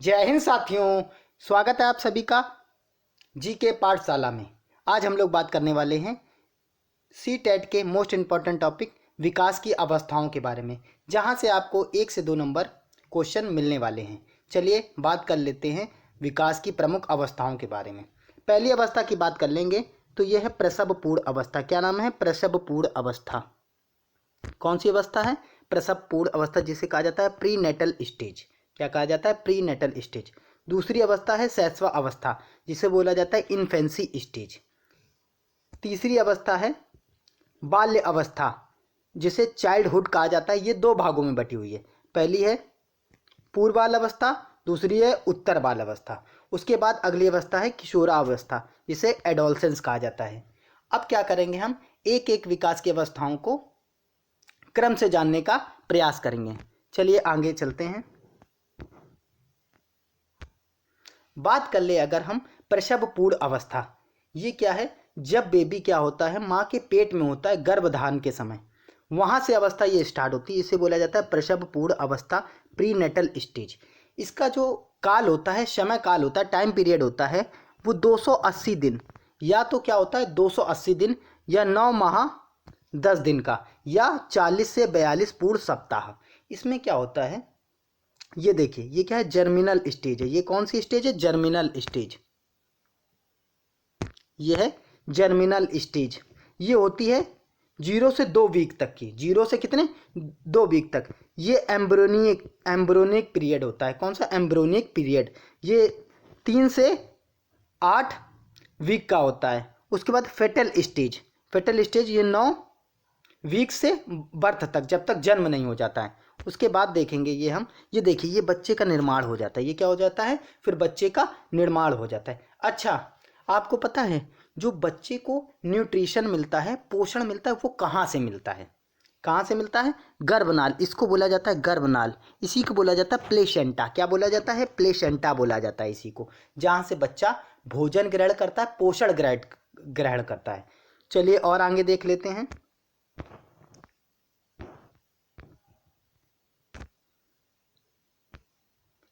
जय हिंद साथियों, स्वागत है आप सभी का जी के पाठशाला में। आज हम लोग बात करने वाले हैं सी टेट के मोस्ट इम्पॉर्टेंट टॉपिक विकास की अवस्थाओं के बारे में, जहां से आपको 1 से 2 नंबर क्वेश्चन मिलने वाले हैं। चलिए बात कर लेते हैं विकास की प्रमुख अवस्थाओं के बारे में। पहली अवस्था की बात कर लेंगे तो यह है प्रसवपूर्ण अवस्था। क्या नाम है? प्रसवपूर्ण अवस्था। कौन सी अवस्था है? प्रसवपूर्ण अवस्था, जिसे कहा जाता है प्री नेटल स्टेज। क्या कहा जाता है? Prenatal stage. दूसरी अवस्था है शैशव अवस्था, जिसे बोला जाता है इन्फेंसी स्टेज। तीसरी अवस्था है बाल्य अवस्था, जिसे चाइल्डहुड कहा जाता है। ये 2 भागों में बटी हुई है। पहली है पूर्व बाल अवस्था, दूसरी है उत्तर बाल अवस्था। उसके बाद अगली अवस्था है किशोरावस्था, जिसे एडोलसेंस कहा जाता है। अब क्या करेंगे, हम एक एक विकास की अवस्थाओं को क्रम से जानने का प्रयास करेंगे। चलिए आगे चलते हैं। बात कर ले अगर हम प्रसवपूर्ण अवस्था, ये क्या है? जब बेबी क्या होता है, माँ के पेट में होता है गर्भधारण के समय, वहाँ से अवस्था ये स्टार्ट होती है। इसे बोला जाता है प्रसवपूर्ण अवस्था, प्री नेटल स्टेज। इसका जो काल होता है, समय काल होता है, टाइम पीरियड होता है, वो 280 दिन, या तो क्या होता है 280 दिन, या 9 माह 10 दिन का, या 40 से 42 पूर्ण सप्ताह। इसमें क्या होता है, ये देखिए, ये क्या है? जर्मिनल स्टेज है। ये कौन सी स्टेज है? Germinal stage. ये है जर्मिनल स्टेज। ये होती है 0 से 2 वीक तक की। 0 से कितने? 2 वीक तक। ये एम्ब्रोनिक पीरियड होता है। कौन सा? Embryonic period. ये 3 से 8 वीक का होता है। उसके बाद फेटल स्टेज। फेटल स्टेज ये 9 वीक से बर्थ तक, जब तक जन्म नहीं हो जाता है। उसके बाद देखेंगे ये देखिए, ये बच्चे का निर्माण हो जाता है। ये क्या हो जाता है? फिर बच्चे का निर्माण हो जाता है। अच्छा, आपको पता है जो बच्चे को न्यूट्रिशन मिलता है, पोषण मिलता है, वो कहाँ से मिलता है? कहाँ से मिलता है? गर्भनाल। इसको बोला जाता है गर्भनाल। इसी को बोला जाता है प्लेसेंटा। क्या बोला जाता है? प्लेसेंटा बोला जाता है इसी को, जहाँ से बच्चा भोजन ग्रहण करता है, पोषण ग्रहण करता है। चलिए और आगे देख लेते हैं।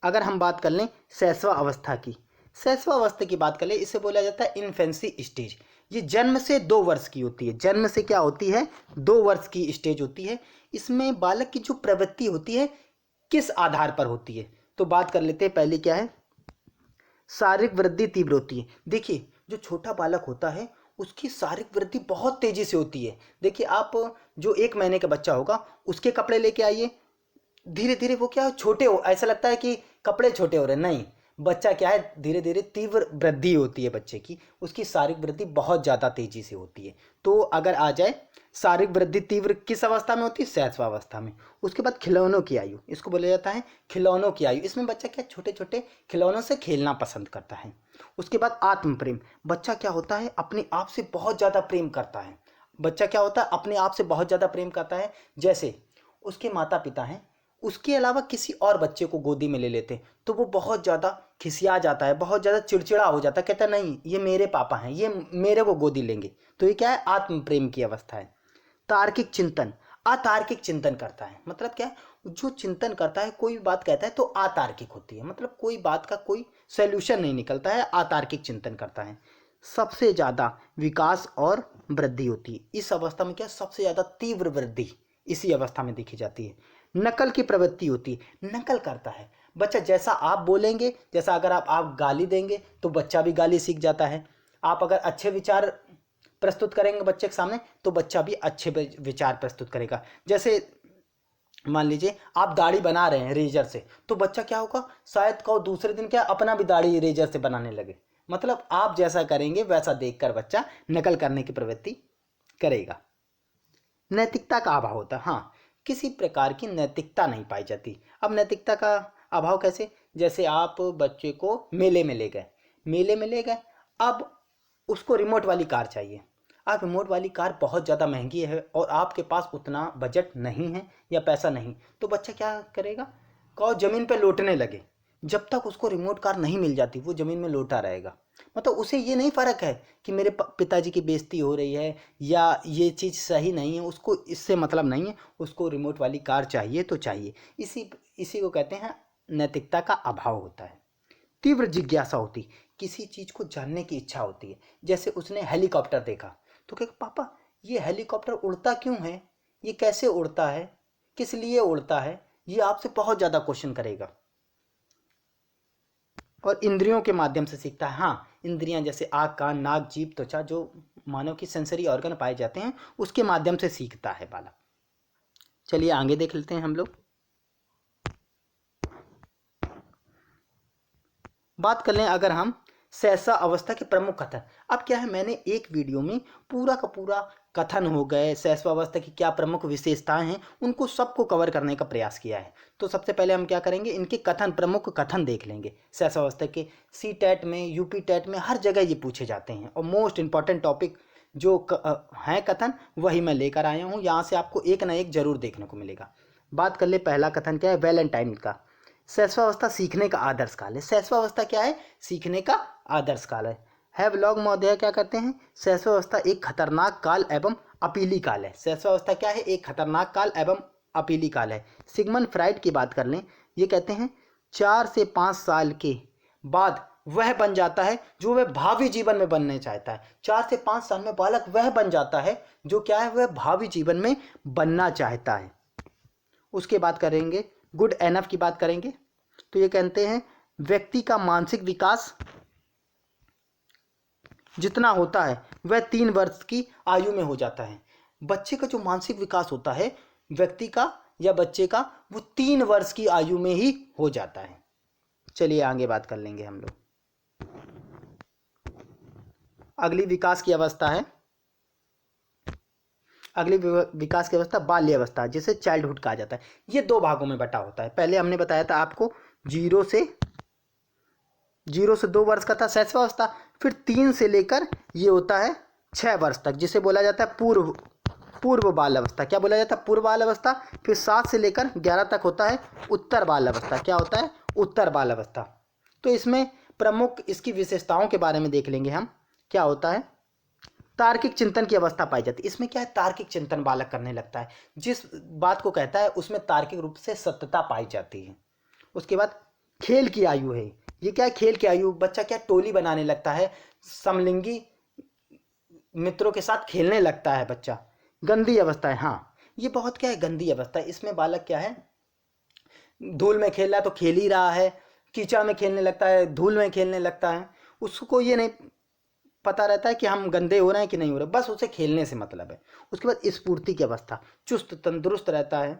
अगर हम बात कर लें शैशव अवस्था की, शैशव अवस्था की बात कर लें, इसे बोला जाता है इन्फेंसी स्टेज। ये जन्म से 2 वर्ष की होती है। जन्म से क्या होती है? 2 वर्ष की स्टेज होती है। इसमें बालक की जो प्रवृत्ति होती है, किस आधार पर होती है? तो बात कर लेते हैं। पहले क्या है? शारीरिक वृद्धि तीव्र होती है। देखिए, जो छोटा बालक होता है, उसकी शारीरिक वृद्धि बहुत तेजी से होती है। देखिए, आप जो 1 महीने का बच्चा होगा, उसके कपड़े लेके आइए, धीरे धीरे वो क्या छोटे हो, ऐसा लगता है कि कपड़े छोटे हो रहे हैं। नहीं, बच्चा क्या है, धीरे धीरे तीव्र वृद्धि होती है बच्चे की। उसकी शारीरिक वृद्धि बहुत ज़्यादा तेजी से होती है। तो अगर आ जाए, शारीरिक वृद्धि तीव्र किस अवस्था में होती है? शैशवावस्था में। उसके बाद खिलौनों की आयु, इसको बोला जाता है खिलौनों की आयु। इसमें बच्चा क्या छोटे छोटे खिलौनों से खेलना पसंद करता है। उसके बाद आत्म प्रेम। बच्चा क्या होता है, अपने आप से बहुत ज़्यादा प्रेम करता है। बच्चा क्या होता है, अपने आप से बहुत ज़्यादा प्रेम करता है। जैसे उसके माता पिता हैं, उसके अलावा किसी और बच्चे को गोदी में ले लेते हैं, तो वो बहुत ज़्यादा खिसिया जाता है, बहुत ज़्यादा चिड़चिड़ा हो जाता है, कहता है नहीं, ये मेरे पापा हैं, ये मेरे को गोदी लेंगे। तो ये क्या है? आत्म प्रेम की अवस्था है। तार्किक चिंतन। अतार्किक चिंतन करता है। मतलब क्या है? जो चिंतन करता है, कोई भी बात कहता है तो अतार्किक होती है, मतलब कोई बात का कोई सोल्यूशन नहीं निकलता है, अतार्किक चिंतन करता है। सबसे ज़्यादा विकास और वृद्धि होती है इस अवस्था में। क्या? सबसे ज़्यादा तीव्र वृद्धि इसी अवस्था में देखी जाती है। नकल की प्रवृत्ति होती है। नकल करता है बच्चा, जैसा आप बोलेंगे, जैसा अगर आप गाली देंगे तो बच्चा भी गाली सीख जाता है। आप अगर अच्छे विचार प्रस्तुत करेंगे बच्चे के सामने, तो बच्चा भी अच्छे विचार प्रस्तुत करेगा। जैसे मान लीजिए आप दाढ़ी बना रहे हैं रेजर से, तो बच्चा क्या होगा, शायद कहो दूसरे दिन क्या अपना भी दाढ़ी रेजर से बनाने लगे। मतलब आप जैसा करेंगे वैसा देखकर बच्चा नकल करने की प्रवृत्ति करेगा। नैतिकता का अभाव होता है। हाँ, किसी प्रकार की नैतिकता नहीं पाई जाती। अब नैतिकता का अभाव कैसे? जैसे आप बच्चे को मेले में ले गए, अब उसको रिमोट वाली कार चाहिए। अब रिमोट वाली कार बहुत ज़्यादा महंगी है और आपके पास उतना बजट नहीं है या पैसा नहीं, तो बच्चा क्या करेगा, कहो ज़मीन पे लोटने लगे। जब तक उसको रिमोट कार नहीं मिल जाती, वो ज़मीन में लोटा रहेगा। मतलब उसे ये नहीं फ़र्क है कि मेरे पिताजी की बेइज्जती हो रही है या ये चीज़ सही नहीं है, उसको इससे मतलब नहीं है, उसको रिमोट वाली कार चाहिए तो चाहिए। इसी इसी को कहते हैं नैतिकता का अभाव होता है। तीव्र जिज्ञासा होती, किसी चीज को जानने की इच्छा होती है। जैसे उसने हेलीकॉप्टर देखा तो कहे पापा ये हेलीकॉप्टर उड़ता क्यों है, ये कैसे उड़ता है, किस लिए उड़ता है, ये आपसे बहुत ज्यादा क्वेश्चन करेगा। और इंद्रियों के माध्यम से सीखता है। हाँ, इंद्रियां जैसे आँख, कान, नाक, जीभ, त्वचा, जो मानव की सेंसरी ऑर्गन पाए जाते हैं, उसके माध्यम से सीखता है बालक। चलिए आगे देख लेते हैं हम लोग। बात कर लें अगर हम सहसा अवस्था के प्रमुख कथन। अब क्या है, मैंने एक वीडियो में पूरा का पूरा कथन हो गए, सहस्वावस्था की क्या प्रमुख विशेषताएं हैं, उनको सबको कवर करने का प्रयास किया है। तो सबसे पहले हम क्या करेंगे, इनके कथन, प्रमुख कथन देख लेंगे। सहस्वावस्था के सी टेट में, यूपी टेट में, हर जगह ये पूछे जाते हैं। और मोस्ट इंपॉर्टेंट टॉपिक जो हैं कथन, वही मैं लेकर आया हूँ। यहाँ से आपको एक ना एक जरूर देखने को मिलेगा। बात कर ले, पहला कथन क्या है, वैलेंटाइन का। सहस्वावस्था सीखने का आदर्श काल है। सहस्वावस्था क्या है, सीखने का आदर्श काल है। हैवलॉग महोदय क्या कहते हैं, सहस्वावस्था एक खतरनाक काल एवं अपीली काल है। सहस्वावस्था क्या है, एक खतरनाक काल एवं अपीली काल है। सिगमंड फ्राइड की बात कर लें, ये कहते हैं 4 से 5 साल के बाद वह बन जाता है जो वह भावी जीवन में बनने चाहता है। 4 से 5 साल में बालक वह बन जाता है जो क्या है, वह भावी जीवन में बनना चाहता है। उसके बाद करेंगे गुड एनफ की बात करेंगे, तो ये कहते हैं व्यक्ति का मानसिक विकास जितना होता है वह 3 वर्ष की आयु में हो जाता है। बच्चे का जो मानसिक विकास होता है व्यक्ति का या बच्चे का, वो 3 वर्ष की आयु में ही हो जाता है। चलिए आगे बात कर लेंगे हम लोग। अगली विकास की अवस्था है, अगली विकास की अवस्था बाल्य अवस्था, जिसे चाइल्डहुड कहा जाता है। ये 2 भागों में बटा होता है। पहले हमने बताया था आपको 0 से 2 वर्ष का था सहस्वावस्था, फिर 3 से लेकर ये होता है 6 वर्ष तक, जिसे बोला जाता है पूर्व बाल अवस्था। क्या बोला जाता है, पूर्व बाल अवस्था। फिर 7 से लेकर 11 तक होता है उत्तर बाल अवस्था। क्या होता है, उत्तर बाल अवस्था। तो इसमें प्रमुख इसकी विशेषताओं के बारे में देख लेंगे हम। क्या होता है, तार्किक चिंतन की अवस्था पाई जाती है। इसमें क्या है, तार्किक चिंतन बालक करने लगता है, जिस बात को कहता है उसमें तार्किक रूप से सत्यता पाई जाती है। उसके बाद खेल की आयु है। ये क्या है, खेल की आयु, बच्चा क्या टोली बनाने लगता है, समलिंगी मित्रों के साथ खेलने लगता है बच्चा। गंदी अवस्था है, हाँ ये बहुत क्या है, गंदी अवस्था है। इसमें बालक क्या है, धूल में खेल रहा है तो खेल ही रहा है, कीचड़ में खेलने लगता है, धूल में खेलने लगता है। उसको ये नहीं पता रहता है कि हम गंदे हो रहे हैं कि नहीं हो रहे, बस उसे खेलने से मतलब है। उसके बाद स्फूर्ति की अवस्था, चुस्त तंदुरुस्त रहता है,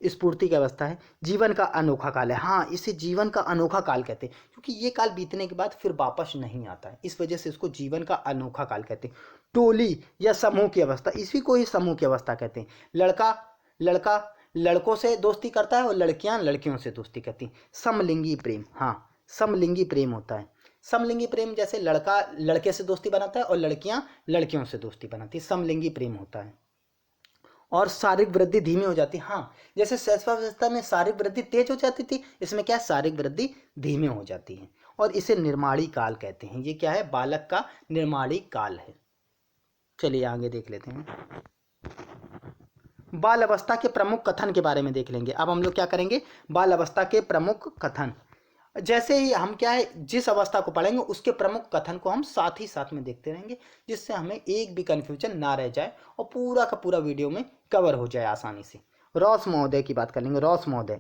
स्फूर्ति की अवस्था है। जीवन का अनोखा काल है, हाँ इसे जीवन का अनोखा काल कहते हैं, क्योंकि ये काल बीतने के बाद फिर वापस नहीं आता है, इस वजह से इसको जीवन का अनोखा काल कहते हैं। टोली या समूह की अवस्था, इसी को ही समूह की अवस्था कहते हैं। लड़का लड़कों से दोस्ती करता है और लड़कियां लड़कियों से दोस्ती करती हैं। समलिंगी प्रेम, हाँ समलिंगी प्रेम होता है। समलिंगी प्रेम जैसे लड़का लड़के से दोस्ती बनाता है और लड़कियां लड़कियों से दोस्ती बनाती है, समलिंगी प्रेम होता है। और शारीरिक वृद्धि धीमी हो जाती है, हाँ जैसे सहस्वावस्था में शारीरिक वृद्धि तेज हो जाती थी, इसमें क्या है, शारीरिक वृद्धि धीमी हो जाती है। और इसे निर्माणी काल कहते हैं। ये क्या है, बालक का निर्माणी काल है। चलिए आगे देख लेते हैं। बाल अवस्था के प्रमुख कथन के बारे में देख लेंगे। अब हम लोग क्या करेंगे, बाल अवस्था के प्रमुख कथन। जैसे ही हम क्या है, जिस अवस्था को पढ़ेंगे उसके प्रमुख कथन को हम साथ ही साथ में देखते रहेंगे, जिससे हमें एक भी कंफ्यूजन ना रह जाए और पूरा का पूरा वीडियो में कवर हो जाए आसानी से। रॉस महोदय की बात कर लेंगे। रॉस महोदय,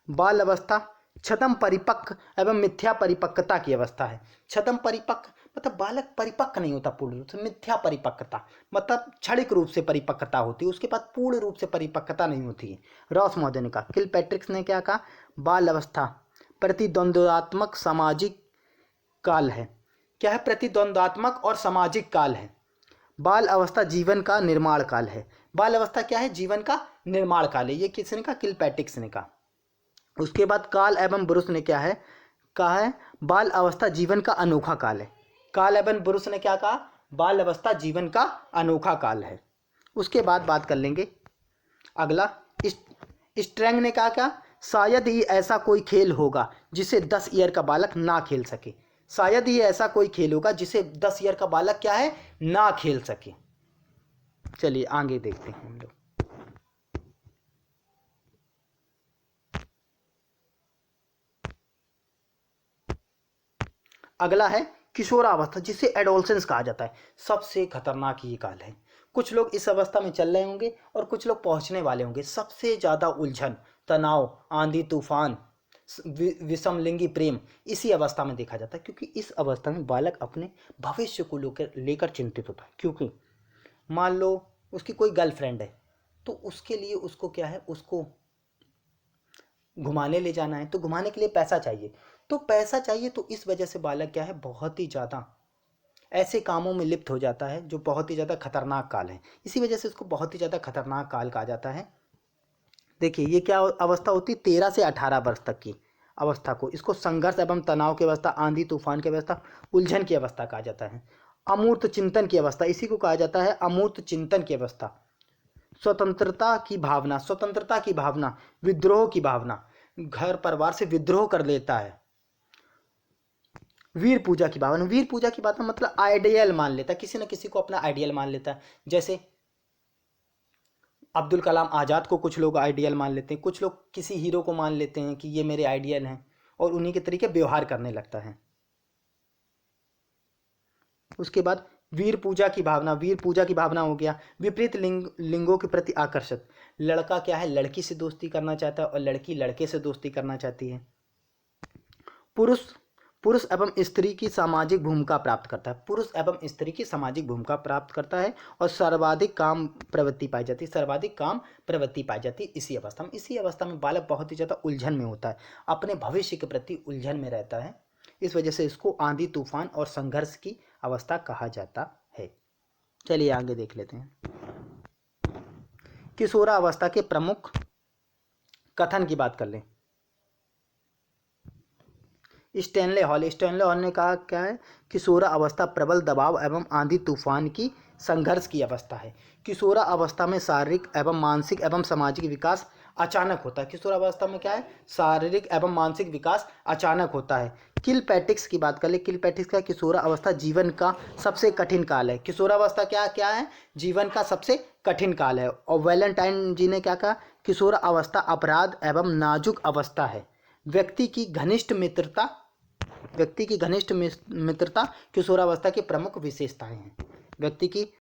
बाल अवस्था छद्म परिपक्व एवं मिथ्या परिपक्वता की अवस्था है। छद्म परिपक्व मतलब बालक परिपक्व नहीं होता पूर्ण रूप से, मिथ्या परिपक्वता मतलब क्षणिक रूप से परिपक्वता होती है, उसके बाद पूर्ण रूप से परिपक्वता नहीं होती है। रॉस महोदय ने कहा। किलपैट्रिक्स ने क्या कहा, बाल अवस्था प्रतिद्वंद्वात्मक सामाजिक काल है। क्या है, प्रतिद्वंद्वात्मक और सामाजिक काल है। बाल अवस्था जीवन का निर्माण काल है। बाल अवस्था क्या है, जीवन का निर्माण काल है। ये किसने कहा, किलपैट्रिक्स ने कहा। उसके बाद काल एवं ब्रुस ने क्या है, कहा है बाल अवस्था जीवन का अनोखा काल है। काल एवं ब्रुस ने क्या कहा, बाल अवस्था जीवन का अनोखा काल है। उसके बाद बात कर लेंगे अगला, स्ट्रैंग ने कहा क्या, शायद ही ऐसा कोई खेल होगा जिसे 10 ईयर का बालक ना खेल सके। शायद ही ऐसा कोई खेल होगा जिसे 10 ईयर का बालक क्या है, ना खेल सके। चलिए आगे देखते हैं हम लोग। अगला है किशोरावस्था, जिसे एडोलसेंस कहा जाता है। सबसे खतरनाक ये काल है। कुछ लोग इस अवस्था में चल रहे होंगे और कुछ लोग पहुंचने वाले होंगे। सबसे ज़्यादा उलझन, तनाव, आंधी तूफान, विषमलिंगी प्रेम इसी अवस्था में देखा जाता है, क्योंकि इस अवस्था में बालक अपने भविष्य को लेकर चिंतित होता है। क्योंकि मान लो उसकी कोई गर्लफ्रेंड है, तो उसके लिए उसको क्या है, उसको घुमाने ले जाना है, तो घुमाने के लिए पैसा चाहिए। तो पैसा चाहिए, तो इस वजह से बालक क्या है, बहुत ही ज़्यादा ऐसे कामों में लिप्त हो जाता है जो बहुत ही ज़्यादा खतरनाक काल है। इसी वजह से इसको बहुत ही ज़्यादा खतरनाक काल कहा जाता है। देखिए ये क्या अवस्था होती है, 13 से 18 वर्ष तक की अवस्था को इसको संघर्ष एवं तनाव की अवस्था, आंधी तूफान की अवस्था, उलझन की अवस्था कहा जाता है। अमूर्त चिंतन की अवस्था, इसी को कहा जाता है अमूर्त चिंतन की अवस्था। स्वतंत्रता की भावना, स्वतंत्रता की भावना, विद्रोह की भावना, घर परिवार से विद्रोह कर लेता है। वीर पूजा की भावना, वीर पूजा की भावना मतलब आइडियल मान लेता है, किसी न किसी को अपना आइडियल मान लेता है। जैसे अब्दुल कलाम आज़ाद को कुछ लोग आइडियल मान लेते हैं, कुछ लोग किसी हीरो को मान लेते हैं कि ये मेरे आइडियल हैं, और उन्हीं के तरीके व्यवहार करने लगता है। उसके बाद वीर पूजा की भावना, वीर पूजा की भावना हो गया। विपरीत लिंगों के प्रति आकर्षित, लड़का क्या है, लड़की से दोस्ती करना चाहता है और लड़की लड़के से दोस्ती करना चाहती है। पुरुष पुरुष एवं स्त्री की सामाजिक भूमिका प्राप्त करता है, पुरुष एवं स्त्री की सामाजिक भूमिका प्राप्त करता है, और सर्वाधिक काम प्रवृत्ति पाई जाती है, सर्वाधिक काम प्रवृत्ति पाई जाती है इसी अवस्था में। इसी अवस्था में बालक बहुत ही ज़्यादा उलझन में होता है, अपने भविष्य के प्रति उलझन में रहता है। इस वजह से इसको आंधी तूफान और संघर्ष की अवस्था कहा जाता है। चलिए आगे देख लेते हैं। किशोरावस्था के प्रमुख कथन की बात कर लें। स्टैनले हॉल ने कहा क्या है, किशोरा अवस्था प्रबल दबाव एवं आंधी तूफान की संघर्ष की अवस्था है। किशोरा अवस्था में शारीरिक एवं मानसिक एवं सामाजिक विकास अचानक होता है। किशोरा अवस्था में क्या है, शारीरिक एवं मानसिक विकास अचानक होता है। किलपैट्रिक्स की बात कर ले, किलपैट्रिक्स का किशोरा अवस्था जीवन का सबसे कठिन काल है। किशोरा अवस्था क्या क्या है, जीवन का सबसे कठिन काल है। और वैलेंटाइन जी ने क्या कहा, किशोरा अवस्था अपराध एवं नाजुक अवस्था है। व्यक्ति की घनिष्ठ मित्रता किशोरावस्था की प्रमुख विशेषताएं हैं। व्यक्ति की